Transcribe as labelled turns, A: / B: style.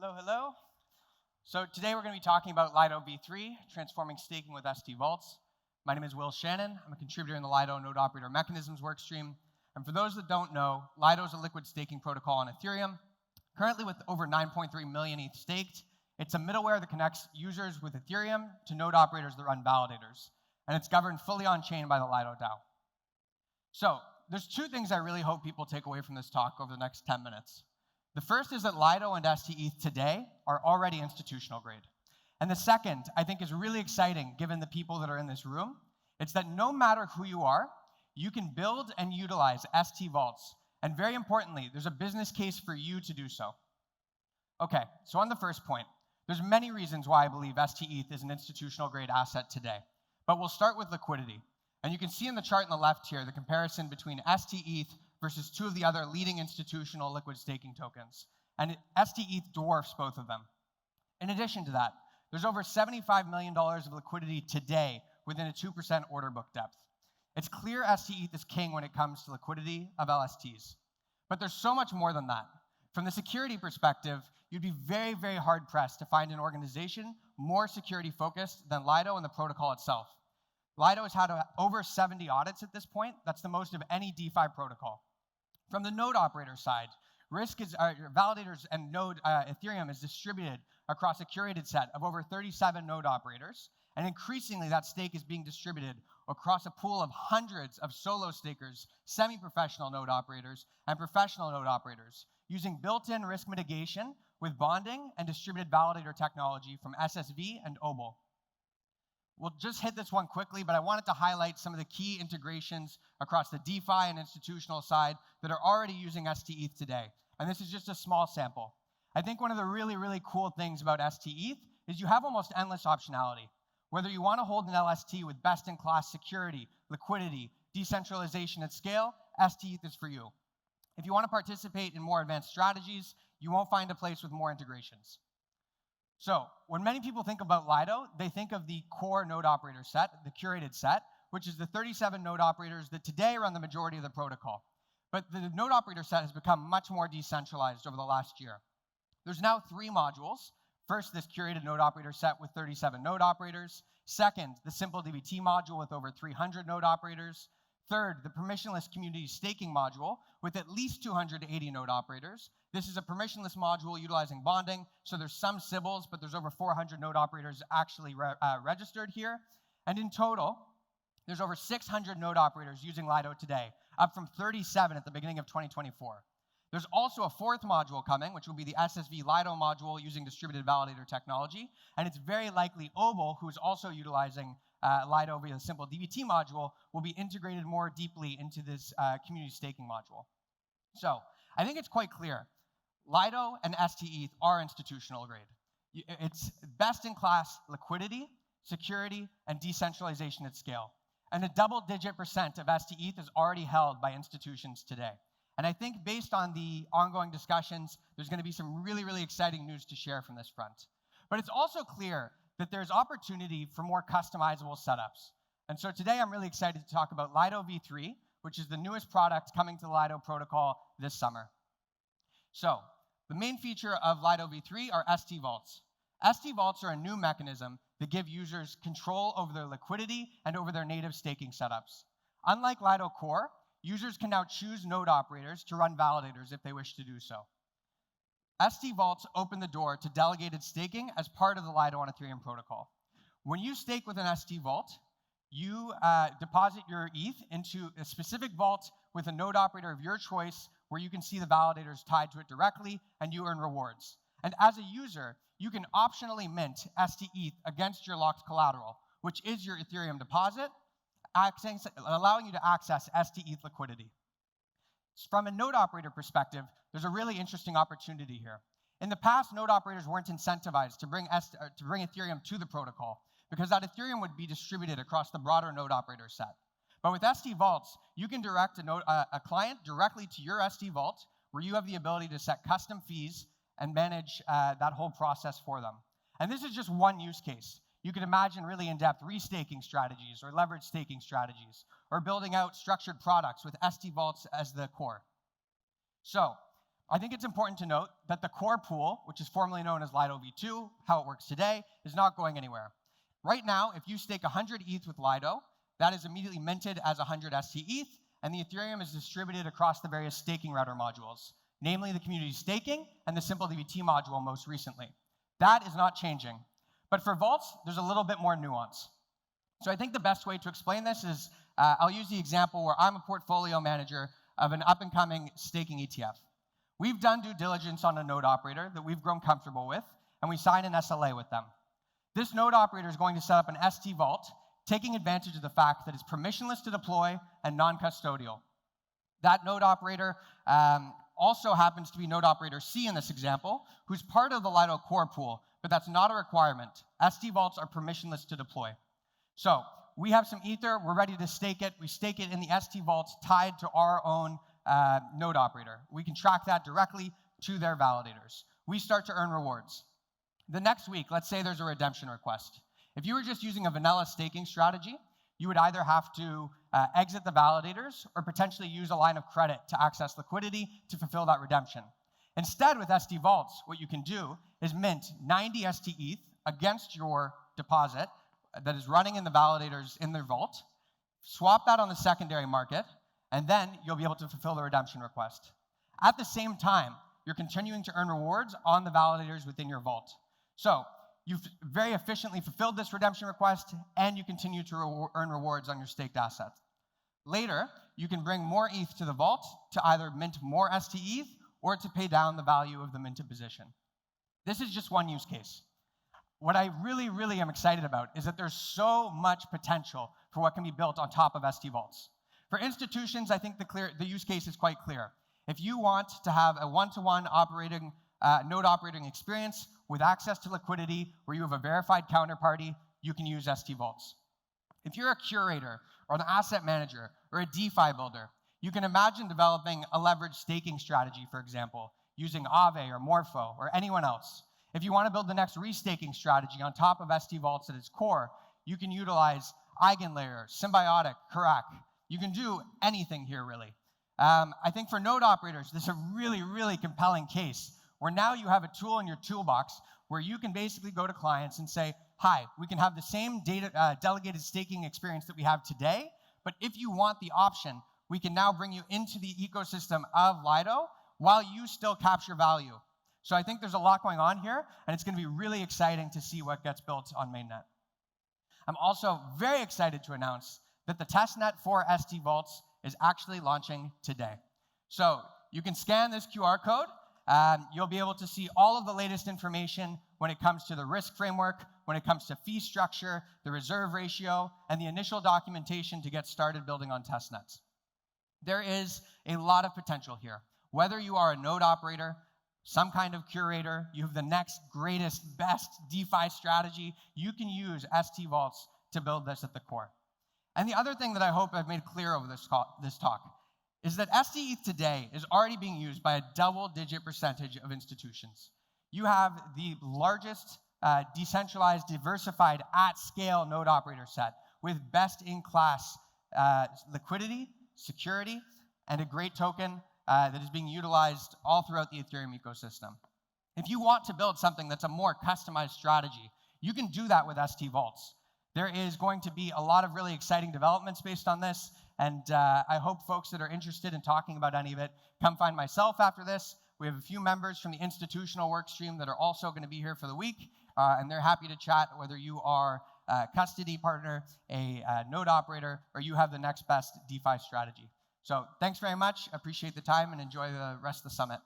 A: Hello. So today we're going to be talking about Lido v3, transforming staking with stVaults. My name is Shannon. I'm a contributor in the Lido node operator mechanisms workstream. And for those that don't know, Lido is a liquid staking protocol on Ethereum, currently with over 9.3 million ETH staked. It's a middleware that connects users with Ethereum to node operators that run validators. And it's governed fully on-chain by the Lido DAO. So there's two things I really hope people take away from this talk over the next 10 minutes. The first is that Lido and stETH today are already institutional grade. And the second, I think, is really exciting given the people that are in this room. It's that no matter who you are, you can build and utilize stVaults. And very importantly, there's a business case for you to do so. Okay, so on the first point, there's many reasons why I believe stETH is an institutional grade asset today. But we'll start with liquidity. And you can see in the chart on the left here the comparison between stETH versus two of the other leading institutional liquid staking tokens. And stETH dwarfs both of them. In addition to that, there's over $75 million of liquidity today within a 2% order book depth. It's clear stETH is king when it comes to liquidity of LSTs. But there's so much more than that. From the security perspective, you'd be very, very hard-pressed to find an organization more security-focused than Lido and the protocol itself. Lido has had over 70 audits at this point. That's the most of any DeFi protocol. From the node operator side, validators and node Ethereum is distributed across a curated set of over 37 node operators. And increasingly, that stake is being distributed across a pool of hundreds of solo stakers, semi-professional node operators, and professional node operators, using built-in risk mitigation with bonding and distributed validator technology from SSV and OBOL. We'll just hit this one quickly, but I wanted to highlight some of the key integrations across the DeFi and institutional side that are already using stETH today. And this is just a small sample. I think one of the really, really cool things about stETH is you have almost endless optionality. Whether you want to hold an LST with best-in-class security, liquidity, decentralization at scale, stETH is for you. If you want to participate in more advanced strategies, you won't find a place with more integrations. So when many people think about Lido, they think of the core node operator set, the curated set, which is the 37 node operators that today run the majority of the protocol. But the node operator set has become much more decentralized over the last year. There's now 3 modules. First, this curated node operator set with 37 node operators. Second, the simple DBT module with over 300 node operators. Third, the permissionless community staking module with at least 280 node operators. This is a permissionless module utilizing bonding, so there's some Sybils, but there's over 400 node operators actually registered here. And in total, there's over 600 node operators using Lido today, up from 37 at the beginning of 2024. There's also a 4th module coming, which will be the SSV Lido module using distributed validator technology. And it's very likely OBOL, who is also utilizing Lido via the simple DBT module, will be integrated more deeply into this community staking module. So I think it's quite clear. Lido and stETH are institutional grade. It's best-in-class liquidity, security, and decentralization at scale. And a double-digit % of stETH is already held by institutions today. And I think based on the ongoing discussions, there's going to be some really, really exciting news to share from this front. But it's also clear that there's opportunity for more customizable setups. And so today I'm really excited to talk about Lido v3, which is the newest product coming to the Lido protocol this summer. So the main feature of Lido v3 are stVaults. stVaults are a new mechanism that give users control over their liquidity and over their native staking setups. Unlike Lido Core, users can now choose node operators to run validators if they wish to do so. stVaults open the door to delegated staking as part of the Lido on Ethereum protocol. When you stake with an stVault, you deposit your ETH into a specific vault with a node operator of your choice where you can see the validators tied to it directly and you earn rewards. And as a user, you can optionally mint stETH against your locked collateral, which is your Ethereum deposit, allowing you to access stETH liquidity. From a node operator perspective, there's a really interesting opportunity here. In the past, node operators weren't incentivized to bring Ethereum to the protocol because that Ethereum would be distributed across the broader node operator set. But with stVaults, you can direct a client directly to your stVault, where you have the ability to set custom fees and manage that whole process for them. And this is just one use case. You can imagine really in-depth restaking strategies or leverage staking strategies, or building out structured products with stVaults as the core. So I think it's important to note that the core pool, which is formerly known as Lido v2, how it works today, is not going anywhere. Right now, if you stake 100 ETH with Lido, that is immediately minted as 100 stETH, and the Ethereum is distributed across the various staking router modules, namely the community staking and the simple DVT module most recently. That is not changing. But for vaults, there's a little bit more nuance. So I think the best way to explain this is I'll use the example where I'm a portfolio manager of an up-and-coming staking ETF. We've done due diligence on a node operator that we've grown comfortable with, and we sign an SLA with them. This node operator is going to set up an stVault, taking advantage of the fact that it's permissionless to deploy and non-custodial. That node operator also happens to be node operator C in this example, who's part of the Lido core pool, but that's not a requirement. stVaults are permissionless to deploy. So we have some Ether, we're ready to stake it. We stake it in the stVaults tied to our own node operator. We can track that directly to their validators. We start to earn rewards. The next week, let's say there's a redemption request. If you were just using a vanilla staking strategy, you would either have to exit the validators or potentially use a line of credit to access liquidity to fulfill that redemption. Instead, with stVaults, what you can do is mint 90 stETH against your deposit that is running in the validators in their vault, swap that on the secondary market, and then you'll be able to fulfill the redemption request. At the same time, you're continuing to earn rewards on the validators within your vault. So you've very efficiently fulfilled this redemption request, and you continue to earn rewards on your staked assets. Later, you can bring more ETH to the vault to either mint more stETH or to pay down the value of the minted position. This is just one use case. What I really am excited about is that there's so much potential for what can be built on top of stVaults. For institutions, I think the use case is quite clear. If you want to have a one-to-one node operating experience with access to liquidity where you have a verified counterparty, you can use stVaults. If you're a curator or an asset manager or a DeFi builder, you can imagine developing a leveraged staking strategy, for example, using Aave or Morpho or anyone else. If you want to build the next restaking strategy on top of stVaults at its core, you can utilize EigenLayer, Symbiotic, Karak. You can do anything here, really. I think for node operators, this is a really compelling case where now you have a tool in your toolbox where you can basically go to clients and say, hi, we can have the same delegated staking experience that we have today, but if you want the option, we can now bring you into the ecosystem of Lido while you still capture value. So I think there's a lot going on here, and it's going to be really exciting to see what gets built on mainnet. I'm also very excited to announce that the testnet for stVaults is actually launching today. So you can scan this QR code. You'll be able to see all of the latest information when it comes to the risk framework, when it comes to fee structure, the reserve ratio, and the initial documentation to get started building on testnets. There is a lot of potential here. Whether you are a node operator, some kind of curator, you have the next greatest, best DeFi strategy, you can use stVaults to build this at the core. And the other thing that I hope I've made clear over this talk is that stETH today is already being used by a double-digit percentage of institutions. You have the largest decentralized, diversified, at-scale node operator set with best-in-class liquidity, security, and a great token that is being utilized all throughout the Ethereum ecosystem. If you want to build something that's a more customized strategy, you can do that with stVaults. There is going to be a lot of really exciting developments based on this, and I hope folks that are interested in talking about any of it come find myself after this. We have a few members from the institutional work stream that are also going to be here for the week, and they're happy to chat whether you are a custody partner, a node operator, or you have the next best DeFi strategy. So thanks very much. Appreciate the time and enjoy the rest of the summit.